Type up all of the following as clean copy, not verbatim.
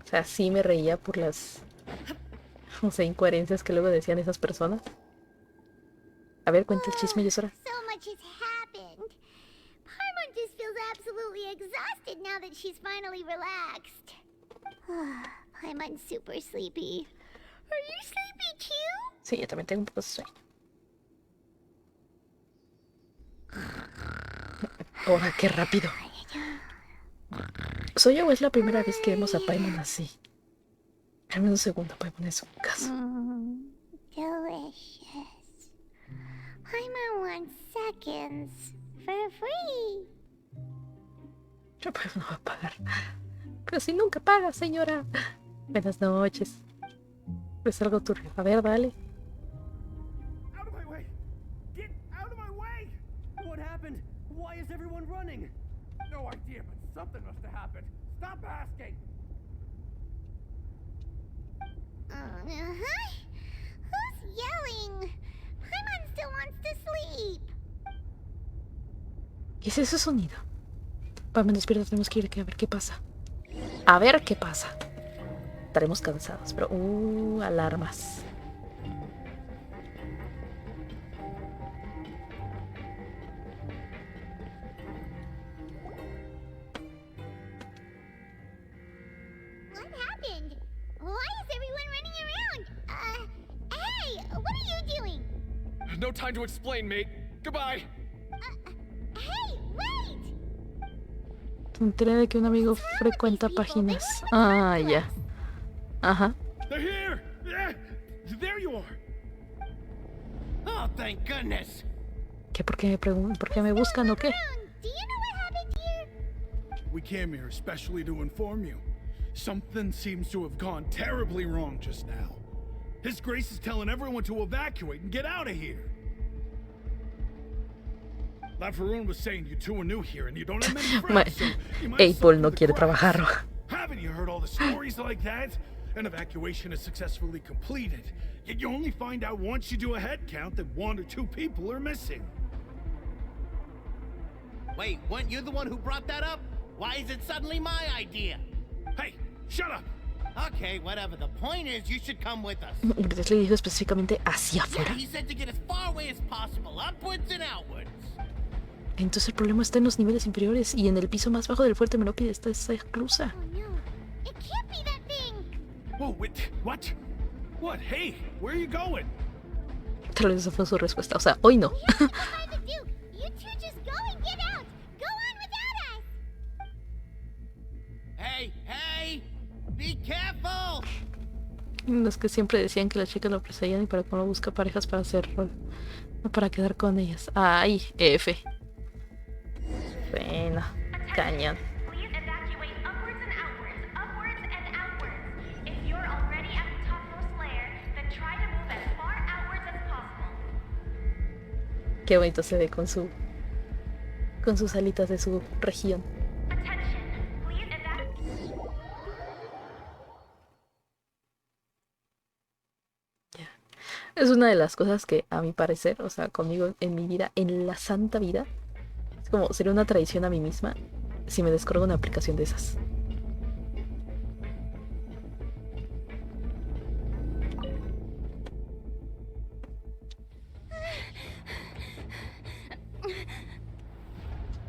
O sea, sí me reía por las, no sé, incoherencias que luego decían esas personas. A ver, cuenta el chisme, Yosora. So much has happened. Paimon just feels absolutely exhausted now that she's finally relaxed. Paimon's super sleepy. Are you sleepy too? Sí, yo también tengo un poco de sueño. Ahora, qué rápido. ¿Soy yo o es la primera vez que vemos a Paimon así? Al menos un segundo, Paimon en su casa. Delicious. Paimon wants seconds for free. Yo Paimon no va a pagar. Pero si nunca paga, señora. Buenas noches. Es algo turbio. A ver, dale. Out of my way! Get out of my way! What happened? Why is everyone running? No idea, but something must have happened. Stop asking! Who's yelling? Paimon still wants to sleep. ¿Qué es ese sonido? Paimon, despierta, tenemos que ir a ver qué pasa. A ver qué pasa. Estaremos cansados, pero... alarmas. What happened? Why is everyone running around? Hey, what are you doing? No time to explain, mate. Goodbye! Hey, wait! Me enteré de que un amigo frecuenta páginas. Ah, ya. Ajá. They're here! Yeah! There you are! Oh, thank goodness! ¿Qué? ¿Por qué me buscan o qué? Do you know what happened here? We came here especially to inform you. Something seems to have gone terribly wrong just now. His Grace is telling everyone to evacuate and get out of here. Lafaroon was saying you two are new here and you don't have many friends, so you might Apple slip no through the quiere cracks. trabajar. Haven't you heard all the stories like that? An evacuation is successfully completed, yet you only find out once you do a head count that 1 or 2 people are missing. Wait, weren't you the one who brought that up? Why is it suddenly my idea? Hey, shut up! Okay, whatever. The point is, you should come with us. Gracias le dijo específicamente hacia Yeah, afuera. he said to get as far away as possible, upwards and outwards. Entonces el problema está en los niveles inferiores y en el piso más bajo del fuerte Melópide está esa esclusa. Oh no, it can't be that thing! Whoa, wait, what? What? Hey, where are you going? Tal vez esa fue su respuesta. O sea, hoy no. We have to go find the Duke. You two just go and get out. Go on without us. Hey, hey! Be careful! Los que siempre decían que las chicas lo perseguían y para cómo busca parejas para hacer rol. No para quedar con ellas. Ay, F. Bueno, cañón. Please evacuate upwards and outwards, upwards and outwards. If you're already at the topmost layer, then try to move as far outwards as possible. Qué bonito se ve con sus alitas de su región. Attention, please evacuate. Es una de las cosas que, a mi parecer, o sea, conmigo en mi vida, en la santa vida, es como sería una traición a mí misma si me descargo una aplicación de esas.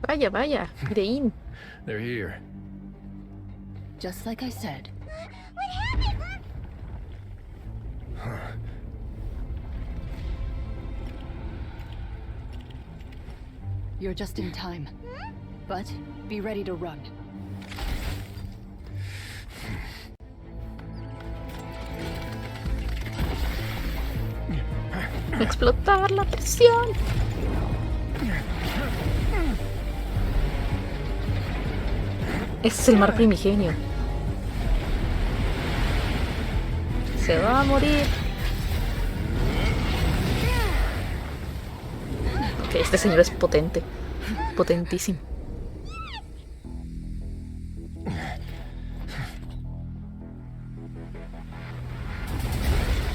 Vaya, vaya, Pirein. They're here. Just like I said. What happened? You're just in time. But be ready to run. Explotar la presión. Ese es el mar primigenio. Se va a morir. Ok, este señor es potente. Potentísimo.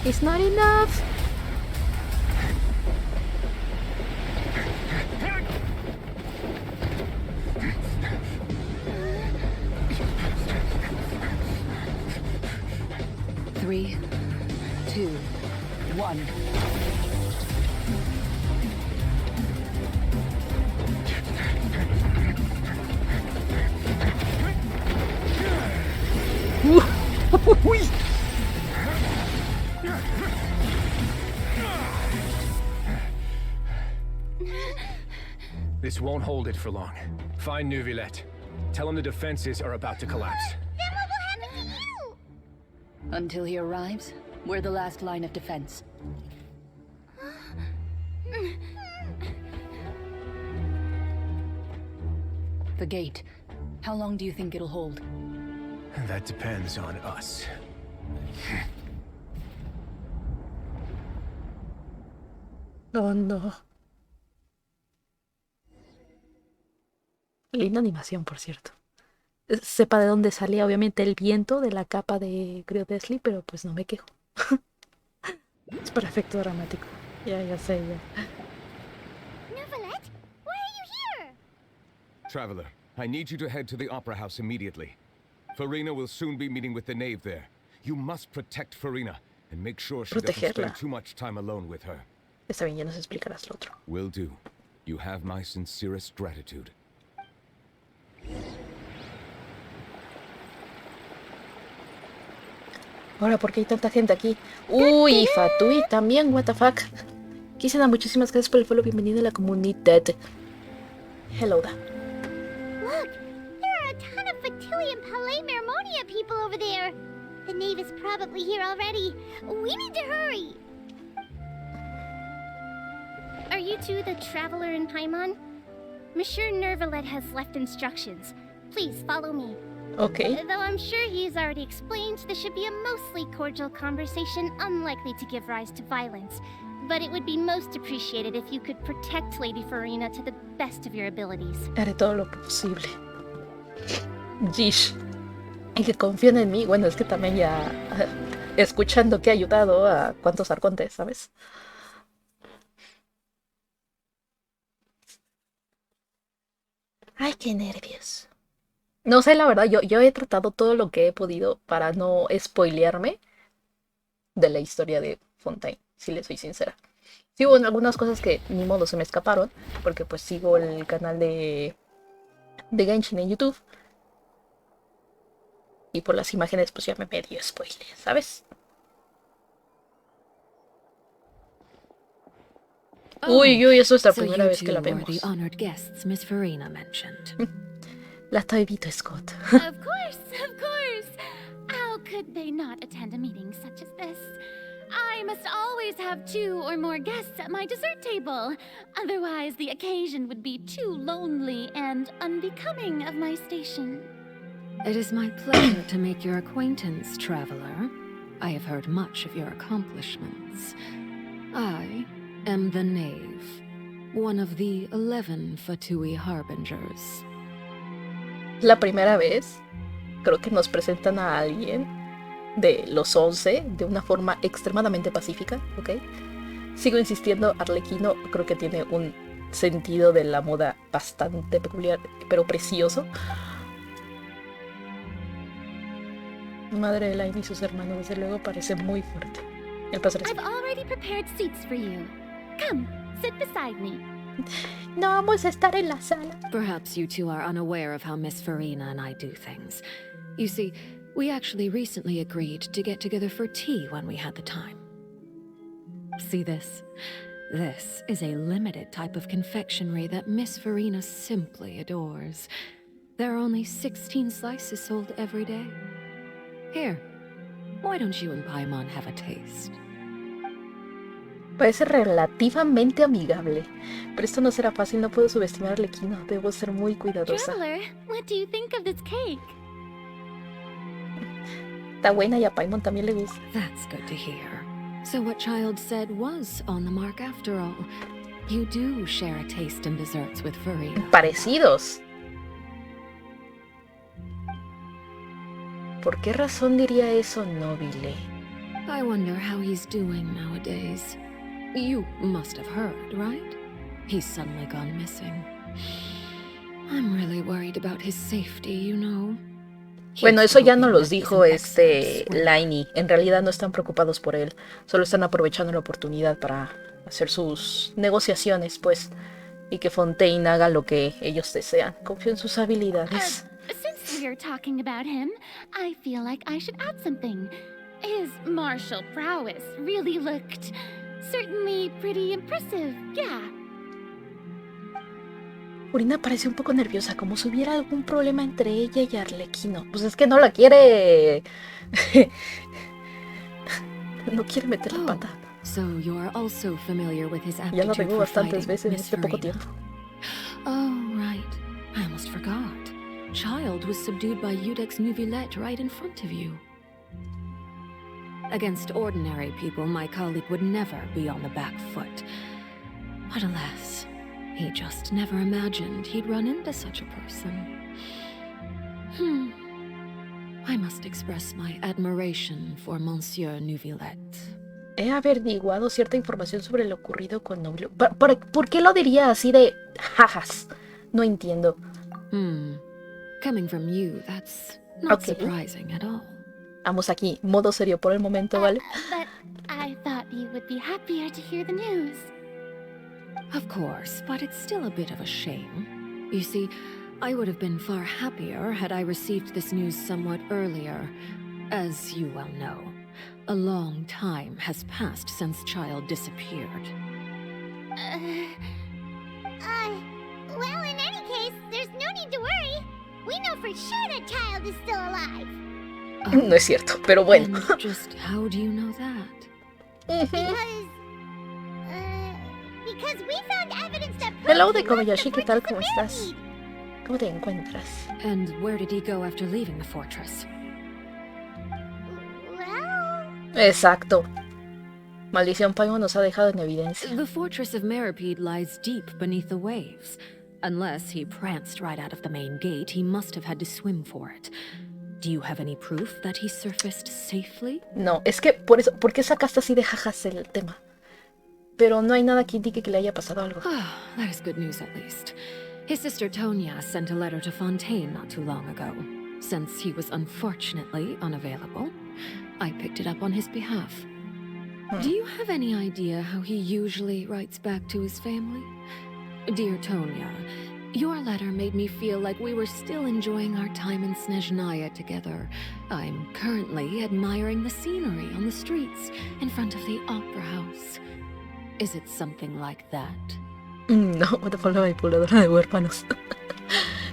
It's not enough. 3, 2, 1. This won't hold it for long. Find Neuvillette. Tell him the defenses are about to collapse. Then what will happen to you? Until he arrives, we're the last line of defense. The gate. How long do you think it'll hold? That depends on us. Oh, no. Linda animación, por cierto. Sepa de dónde salía, obviamente, el viento de la capa de Griodesli, pero pues no me quejo. Es para efecto dramático. Ya sé, ya. Neuvillette, why are you here? Traveler, I need you to head to the Opera House immediately. Farina will soon be meeting with the knave there. You must protect Farina and make sure she doesn't spend too much time alone with her. Está bien, ya nos explicarás lo otro. Will do. You have my sincerest gratitude. Ahora, ¿por qué hay tanta gente aquí? Uy, Fatui también, what the fuck. Quisiera, muchísimas gracias por el follow, bienvenido a la comunidad. Hello da. Look, there are a ton of Fatui and Palais Mermonia people over there. The knave is probably here already. We need to hurry. Are you two the traveler in Paimon? Monsieur Neuvillette has left instructions. Please follow me. Okay. Though I'm sure he's already explained, this should be a mostly cordial conversation, unlikely to give rise to violence. But it would be most appreciated if you could protect Lady Farina to the best of your abilities. Haré todo lo posible. Gish. Y que confíen en mí. Bueno, es que también ya escuchando que ha ayudado a cuantos arcontes, ¿sabes? Ay, qué nervios. No sé, la verdad, yo he tratado todo lo que he podido para no spoilearme de la historia de Fontaine, si le soy sincera. Sí hubo algunas cosas que ni modo se me escaparon, porque pues sigo el canal de Genshin en YouTube. Y por las imágenes pues ya me medio spoiler, ¿sabes? Uy, eso es la primera vez que la vemos. La Toibito Scott. Of course. How could they not attend a meeting such as this? I must always have 2 or more guests at my dessert table. Otherwise, the occasion would be too lonely and unbecoming of my station. It is my pleasure to make your acquaintance, traveler. I have heard much of your accomplishments. I am the Knave, one of the 11 Fatui Harbingers. La primera vez, creo que nos presentan a alguien de los 11 de una forma extremadamente pacífica, ¿ok? Sigo insistiendo, Arlequino creo que tiene un sentido de la moda bastante peculiar, pero precioso. Madre de Lain y sus hermanos, desde luego, parece muy fuerte. El pasar I've already prepared seats for you. Come, sit beside me. No vamos a estar en la sala. Perhaps you two are unaware of how Miss Farina and I do things. You see, we actually recently agreed to get together for tea when we had the time. See this? This is a limited type of confectionery that Miss Farina simply adores. There are only 16 slices sold every day. Here, why don't you and Paimon have a taste? Parece relativamente amigable, pero esto no será fácil, no puedo subestimar a Arlequino, debo ser muy cuidadosa. Traveler, what do you think of this cake? Está buena y a Paimon también le gusta. That's good to hear. So what Child said was on the mark after all. You do share a taste in desserts with Farina. Parecidos. ¿Por qué razón diría eso, Nobile? I wonder how he's doing nowadays. You must have heard, right? He's suddenly gone missing. I'm really worried about his safety, you know. Bueno, eso ya no los dijo Lainey. En realidad no están preocupados por él. Solo están aprovechando la oportunidad para hacer sus negociaciones, pues. Y que Fontaine haga lo que ellos desean. Confío en sus habilidades. Since we're talking about him, I feel like I should add something. His martial prowess really looked certainly pretty impressive, yeah. Furina parece un poco nerviosa, como si hubiera algún problema entre ella y Arlequino. Pues es que no la quiere... no quiere meter la pata. So you are also familiar with his Ya lo aptitude regó for bastantes fighting, veces en Miss este poco Farina. tiempo. Oh, right. I almost forgot. Child was subdued by Udex Nuvilette right in front of you. Against ordinary people, my colleague would never be on the back foot. But alas, he just never imagined he'd run into such a person. I must express my admiration for Monsieur Nuvilette. He averiguado cierta información sobre lo ocurrido con Nobilo. ¿Por qué lo diría así de jajas? No entiendo. Coming from you, that's not surprising at all. Vamos aquí, modo serio por el momento, ¿vale? But I thought you would be happier to hear the news. Of course, but it's still a bit of a shame. You see, I would have been far happier had I received this news somewhat earlier. As you well know, a long time has passed since Child disappeared. Well, in any case, there's no need to worry. We know for sure that Child is still alive. No es cierto, pero bueno. And just how do you know that? Because we found evidence that Hello de Kobayashi, ¿qué tal? ¿Cómo estás? ¿Cómo te encuentras? And where did he go after leaving the fortress? Exacto. Maldición Paimon nos ha dejado en evidencia. The fortress of Meripede lies deep beneath the waves. Unless he pranced right out of the main gate, he must have had to swim for it. Do you have any proof that he surfaced safely? No, es que por eso, ¿por qué sacaste así de jajas el tema? Pero no hay nada que indique que le haya pasado algo. That is good news at least. His sister Tonya sent a letter to Fontaine not too long ago. Since he was unfortunately unavailable, I picked it up on his behalf. Do you have any idea how he usually writes back to his family? Dear Tonya, your letter made me feel like we were still enjoying our time in Snezhnaya together. I'm currently admiring the scenery on the streets in front of the opera house. Is it something like that? No, what the fuck, la manipuladora de huérfanos.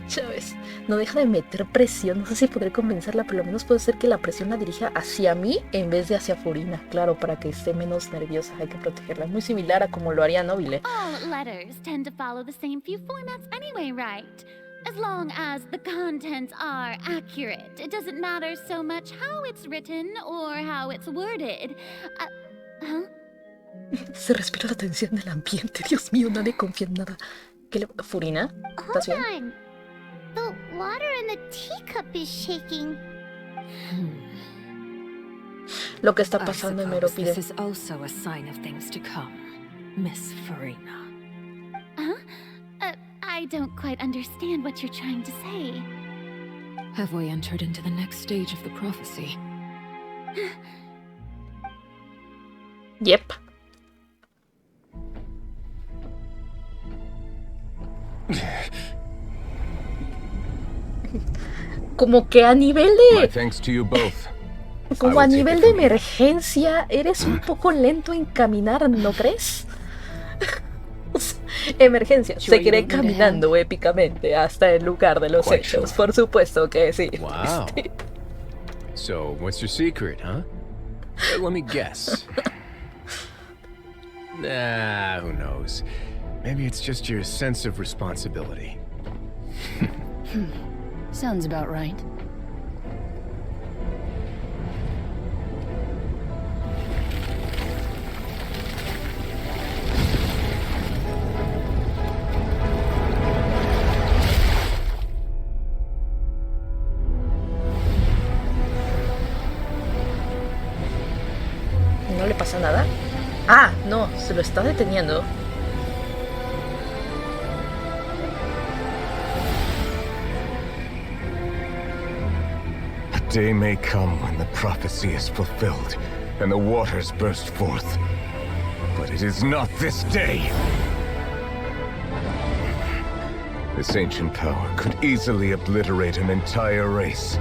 Chávez, no deja de meter presión. No sé si podré convencerla, pero lo menos puede ser que la presión la dirija hacia mí en vez de hacia Furina. Claro, para que esté menos nerviosa. Hay que protegerla. Muy similar a como lo haría Nobile. All letters tend to follow the same few formats anyway, right? As long as the contents are accurate, it doesn't matter so much how it's written or how it's worded. Se respira la tensión del ambiente. Dios mío, nadie confía en nada. ¿Qué le... ¿Furina? ¿Estás bien? The water in the teacup is shaking. Lo que está pasando en Meropide. This is also a sign of things to come, Miss Farina. I don't quite understand what you're trying to say. Have we entered into the next stage of the prophecy? Yep. Como que a nivel de... Como a nivel de emergencia, eres un poco lento en caminar, ¿no crees? Emergencia, seguiré caminando épicamente hasta el lugar de los hechos, por supuesto que sí. Wow. So, what's your secret, huh? Let me guess. Nah, who knows? Maybe it's just your sense of responsibility. Sounds about right. ¿No le pasa nada? Ah, no, se lo está deteniendo. day may come when the prophecy is fulfilled and the waters burst forth. But it is not this day. This ancient power could easily obliterate an entire race.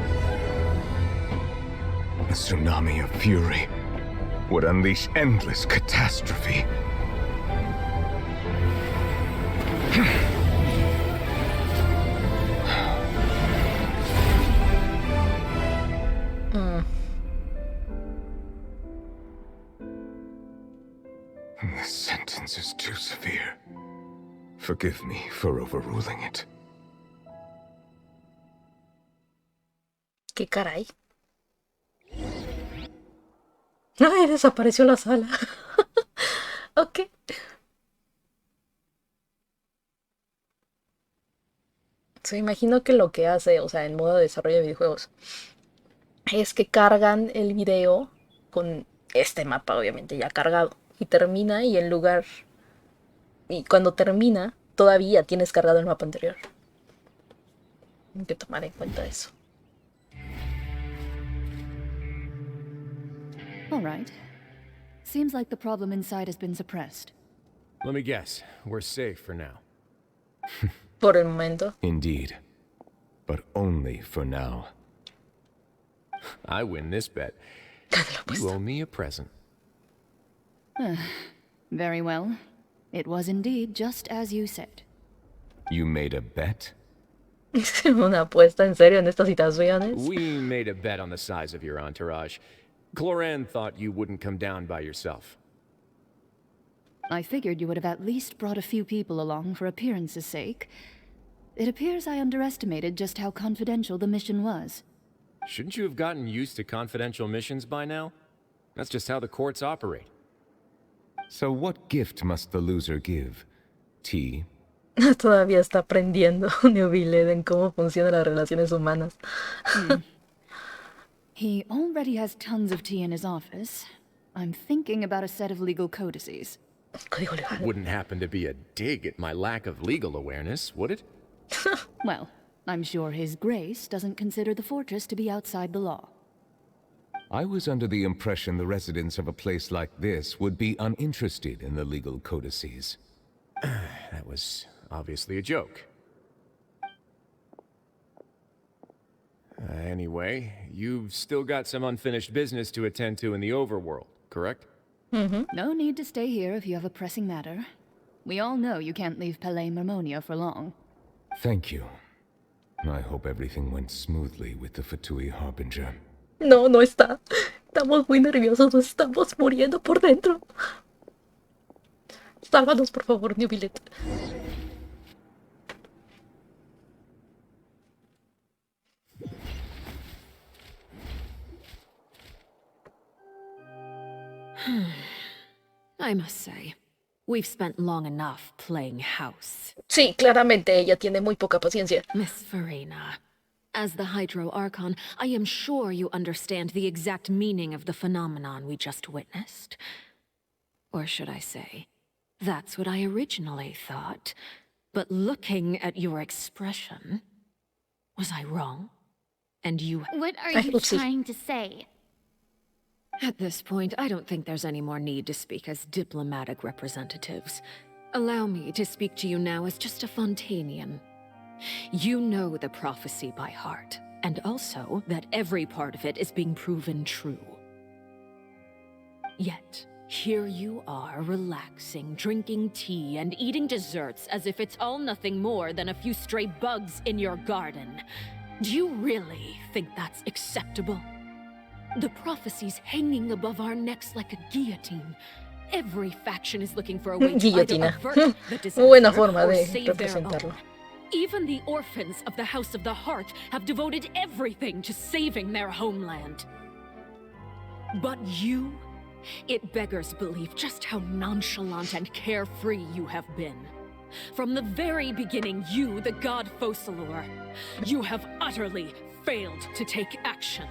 A tsunami of fury would unleash endless catastrophe. This sentence is too severe. Forgive me for overruling it. ¿Qué caray? Ay, desapareció la sala. Ok. Se imagino que lo que hace, o sea, en modo de desarrollo de videojuegos, es que cargan el video con este mapa, obviamente, ya cargado. Y termina y en lugar... Y cuando termina, todavía tienes cargado el mapa anterior. Hay que tomar en cuenta eso. All right. Seems like the problem inside has been suppressed. Let me guess. We're safe for now. Por el momento. Indeed. But only for now. I win this bet. You owe me a present. Very well. It was indeed just as you said. You made a bet? ¿Una apuesta en serio en estas situaciones? We made a bet on the size of your entourage. Cloran thought you wouldn't come down by yourself. I figured you would have at least brought a few people along for appearance's sake. It appears I underestimated just how confidential the mission was. Shouldn't you have gotten used to confidential missions by now? That's just how the courts operate. So what gift must the loser give? Tea? Todavía está aprendiendo Newville en cómo funcionan las relaciones humanas. He already has tons of tea in his office. I'm thinking about a set of legal codices. Wouldn't happen to be a dig at my lack of legal awareness, would it? Well, I'm sure His Grace doesn't consider the fortress to be outside the law. I was under the impression the residents of a place like this would be uninterested in the legal codices. That was obviously a joke. Anyway, you've still got some unfinished business to attend to in the overworld, correct? No need to stay here if you have a pressing matter. We all know you can't leave Palais Mermonia for long. Thank you. I hope everything went smoothly with the Fatui Harbinger. No, no está. Estamos muy nerviosos, nos estamos muriendo por dentro. Sálvanos, por favor, Newville. I must say, we've spent long enough playing house. Sí, claramente ella tiene muy poca paciencia. Miss Farina, as the Hydro Archon, I am sure you understand the exact meaning of the phenomenon we just witnessed. Or should I say, that's what I originally thought. But looking at your expression, was I wrong? And you... What are you trying to say? At this point, I don't think there's any more need to speak as diplomatic representatives. Allow me to speak to you now as just a Fontainian. You know the prophecy by heart, and also that every part of it is being proven true. Yet, here you are, relaxing, drinking tea, and eating desserts as if it's all nothing more than a few stray bugs in your garden. Do you really think that's acceptable? The prophecy's hanging above our necks like a guillotine. Every faction is looking for a way to either avert the disaster or save their own. Even the orphans of the House of the Heart have devoted everything to saving their homeland. But you, it beggars belief just how nonchalant and carefree you have been. From the very beginning, you, the god Focalor, you have utterly failed to take action.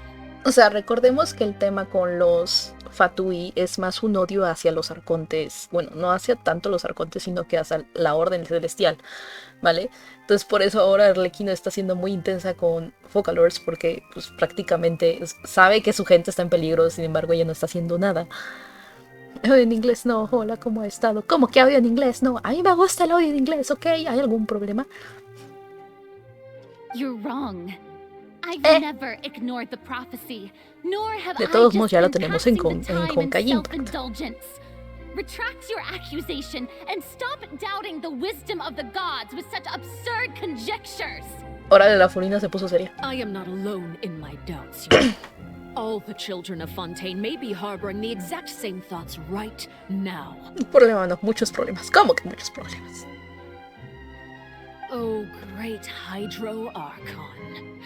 O sea, recordemos que el tema con los Fatui es más un odio hacia los arcontes. Bueno, no hacia tanto los arcontes, sino que hacia la orden celestial, ¿vale? Entonces por eso ahora Arlequino está siendo muy intensa con Focalors, porque pues prácticamente sabe que su gente está en peligro, sin embargo ella no está haciendo nada. Audio en inglés no, hola, ¿cómo ha estado? ¿Cómo que audio en inglés no? A mí me gusta el audio en inglés, ¿ok? ¿Hay algún problema? You're wrong. I've never ignored the prophecy, nor have De todos I modos just ya lo been tenemos en passing the time in Honkai Impact. self-indulgence. Retract your accusation and stop doubting the wisdom of the gods with such absurd conjectures. Órale, la Furina se puso seria. I am not alone in my doubts, you know. All the children of Fontaine may be harboring the exact same thoughts right now. Problema no, muchos problemas. ¿Cómo que muchos problemas? Oh, great Hydro Archon.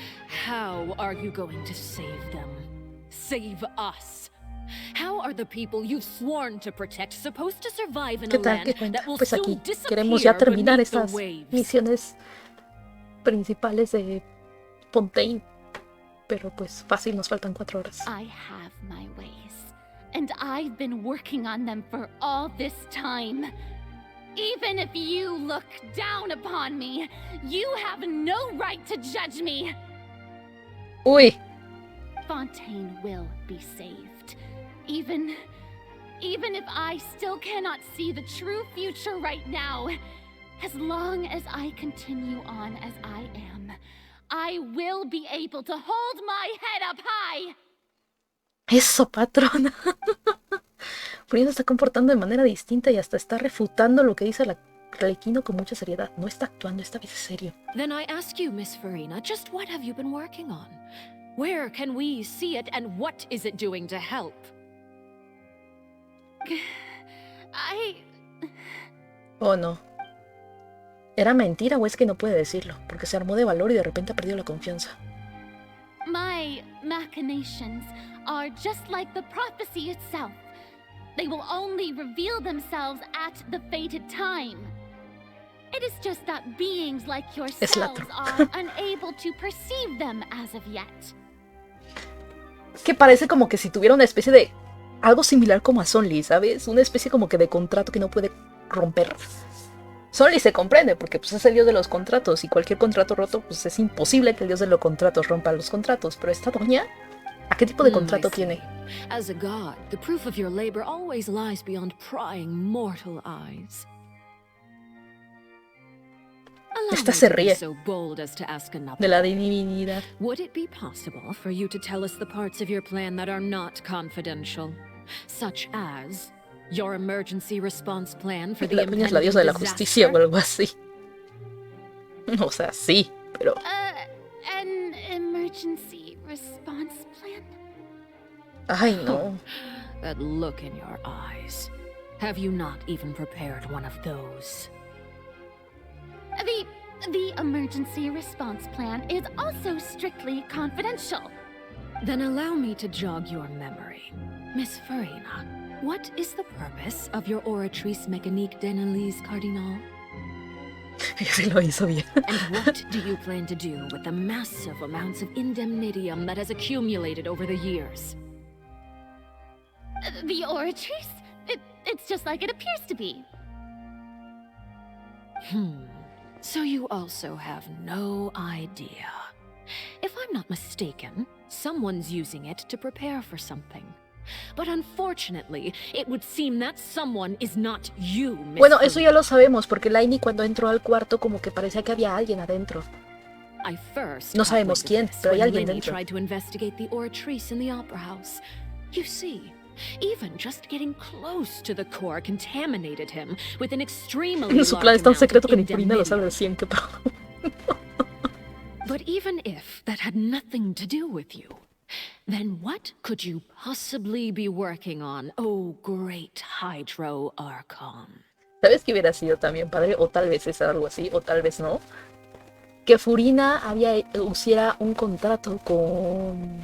How are you going to save them? Save us? How are the people you've sworn to protect supposed to survive in a ¿Qué tal? ¿Qué land cuenta? that will Pues soon aquí disappear queremos ya terminar beneath the estas waves? misiones principales de Fontaine. Pero pues fácil, nos faltan 4 horas. I have my ways, and I've been working on them for all this time. Even if you look down upon me, you have no right to judge me. Uy, Fontaine will be saved. Even if I still cannot see the true future right now, as long as I continue on as I am, I will be able to hold my head up high. eso, patrona. Furina se está comportando de manera distinta y hasta está refutando lo que dice la Arlequino con mucha seriedad. No está actuando, esta vez es serio. Then I ask you, Miss Farina, just what have you been working on? Where can we see it, and what is it doing to help? Oh, no. ¿Era mentira o es que no puede decirlo? Porque se armó de valor y de repente ha perdido la confianza. My machinations are just like the prophecy itself. They will only reveal themselves at the fated time. It is just that beings like yourselves are unable to perceive them as of yet. Que parece como que si tuviera una especie de... algo similar como a Sonli, ¿sabes? Una especie como que de contrato que no puede romper. Sonli se comprende porque pues, es el dios de los contratos y cualquier contrato roto, pues es imposible que el dios de los contratos rompa los contratos. Pero esta doña, ¿a qué tipo de contrato tiene? As a god, the proof of your labor always lies beyond prying mortal eyes. Esta se ríe de la divinidad. Would it be possible for you to tell us the parts of your plan that are not confidential, such as your emergency response plan for the La doña es la diosa de la justicia o algo así. O sea, sí, pero... An emergency response plan? Ay, no. That look in your eyes. Have you not even prepared one of those? The emergency response plan is also strictly confidential. Then allow me to jog your memory. Miss Farina, what is the purpose of your oratrice mécanique d'analyse cardinal? Sí lo hizo bien. And what do you plan to do with the massive amounts of indemnitium that has accumulated over the years? The oratrice? It's just like it appears to be. So you also have no idea. If I'm not mistaken, someone's using it to prepare for something. But unfortunately, it would seem that someone is not you, Miss Bueno, eso ya lo sabemos, porque Lainey cuando entró al cuarto como que parecía que había alguien adentro. No sabemos quién, pero hay alguien dentro. Tried to investigate the oratrice in the opera house. You see, even just getting close to the core contaminated him with an extremely Su plan es tan secreto que ni Furina lo sabe recién, qué pedo. But even if that had nothing to do with you, then what could you possibly be working on, oh great Hydro Archon? ¿Sabes qué hubiera sido también padre? O tal vez es algo así, o tal vez no. Que Furina hiciera un contrato con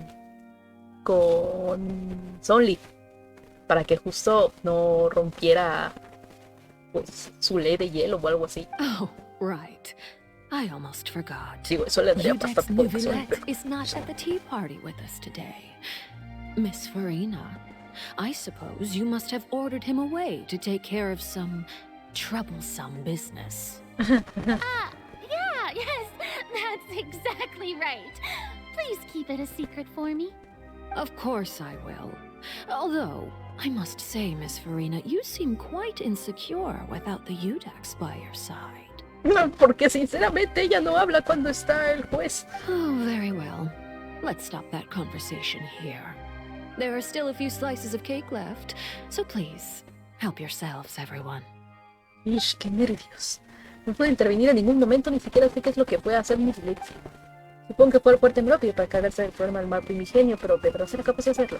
Sonli para que justo no rompiera pues su ley de hielo o algo así. Oh, right. I almost forgot. Digo, eso le daría Udek's bastante población. Neuvillette is not at the tea party with us today. Miss Farina, I suppose you must have ordered him away to take care of some troublesome business. Yeah, yes, that's exactly right. Please keep it a secret for me. Of course I will. Although, I must say, Miss Farina, you seem quite insecure without the Udex by your side. No, porque sinceramente ella no habla cuando está el juez. Oh, very well. Let's stop that conversation here. There are still a few slices of cake left, so please, help yourselves, everyone. Ish, qué nervios. No puedo intervenir en ningún momento, ni siquiera sé qué es lo que puede hacer mi silencio. Supongo que fue el fuerte rápido para cargarse del problema del mar primigenio, pero ¿Pedro será capaz de hacerlo?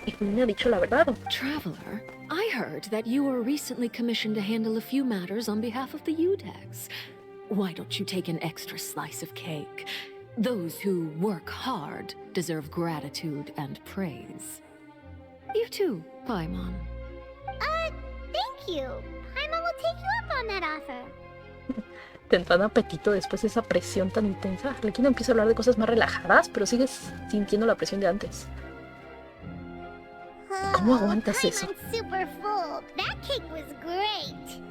¿Y me ha dicho la verdad? Traveler, I heard that you were recently commissioned to handle a few matters on behalf of the Udex. Why don't you take an extra slice of cake? Those who work hard deserve gratitude and praise. You too, Paimon. Thank you. Paimon will take you up on that offer. Tendrán apetito después de esa presión tan intensa. Requiem empieza a hablar de cosas más relajadas, pero sigues sintiendo la presión de antes. ¿Cómo aguantas eso? Paimon's super full. That cake was great.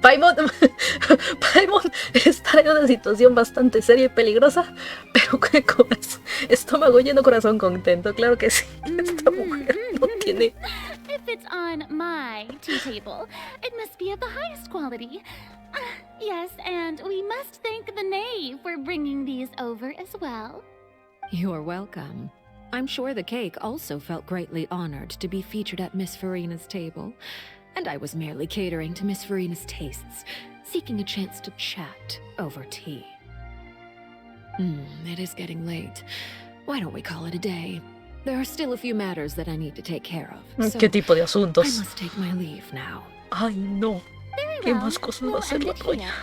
Paimon está en una situación bastante seria y peligrosa, pero con estómago lleno, corazón contento. Claro que sí. Esta mujer no tiene... If it's on my tea table, it must be of the highest quality. Yes, and we must thank the knave for bringing these over as well. You're welcome. I'm sure the cake also felt greatly honored to be featured at Miss Farina's table. And I was merely catering to Miss Farina's tastes, seeking a chance to chat over tea. It is getting late. Why don't we call it a day? There are still a few matters that I need to take care of. So ¿Qué tipo de I asuntos? must take my leave now. Ay, no. Very ¿Qué well. más cosas va a We'll hacer end la it doña? here.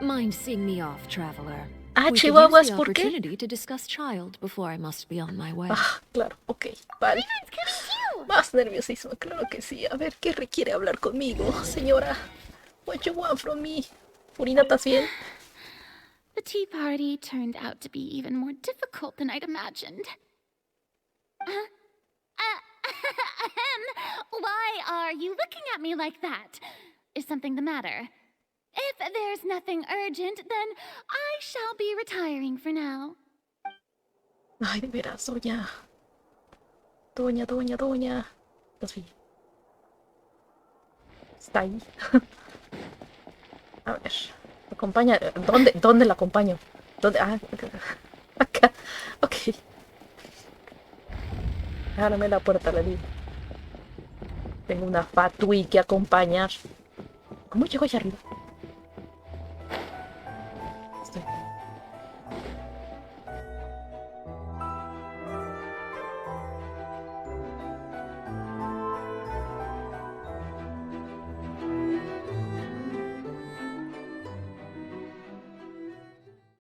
Mind seeing me off, traveler. Ah, We could chihuahuas, use the ¿por qué? opportunity to discuss child before I must be on my way. Ah, claro, ok, vale. Paimon's coming too. Más nerviosismo, claro que sí. A ver, ¿qué requiere hablar conmigo, señora? What you want from me? Furina, ¿estás bien? The tea party turned out to be even more difficult than I'd imagined. Why are you looking at me like that? Is something the matter? If there's nothing urgent, then I shall be retiring for now. Ay, de veras, doña. Doña. ¿Estás bien? Está ahí. A ver, acompaña. ¿Dónde la acompaño? ¿Dónde? Ah, acá. Ok. Ábrame la puerta, la di. Tengo una fatui que acompañar. ¿Cómo llego allá arriba?